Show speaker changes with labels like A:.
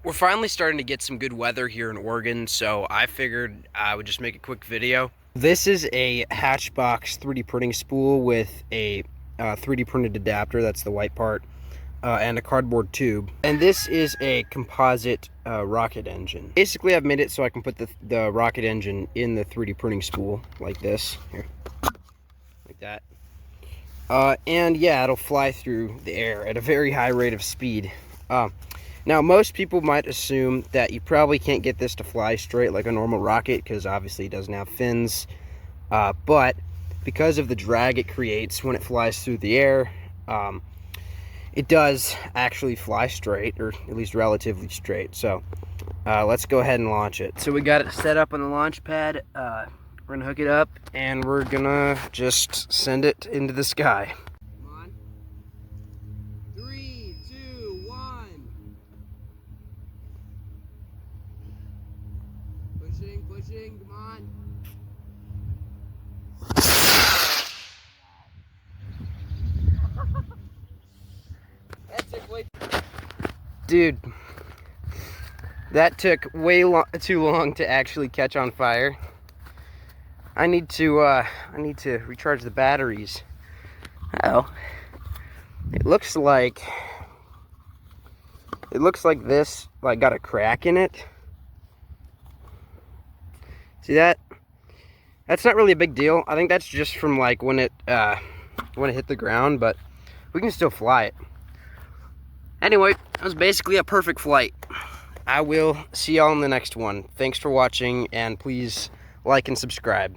A: We're finally starting to get some good weather here in Oregon, so I figured I would just make a quick video. This is a Hatchbox 3D printing spool with a 3D printed adapter, that's the white part, and a cardboard tube. And this is a composite rocket engine. Basically, I've made it so I can put the rocket engine in the 3D printing spool, like this, here, like that. And yeah, it'll fly through the air at a very high rate of speed. Now, most people might assume that you probably can't get this to fly straight like a normal rocket because obviously it doesn't have fins. But because of the drag it creates when it flies through the air, it does actually fly straight, or at least relatively straight. So let's go ahead and launch it. So we got it set up on the launch pad. We're gonna hook it up and we're gonna just send it into the sky. Come on. 3, 2, 1. Pushing, come on. Dude, that took way too long to actually catch on fire. I need to recharge the batteries. Oh, it looks like this got a crack in it. See that? That's not really a big deal. I think that's just from like when it hit the ground, but we can still fly it. Anyway, that was basically a perfect flight. I will see y'all in the next one. Thanks for watching, and please like and subscribe.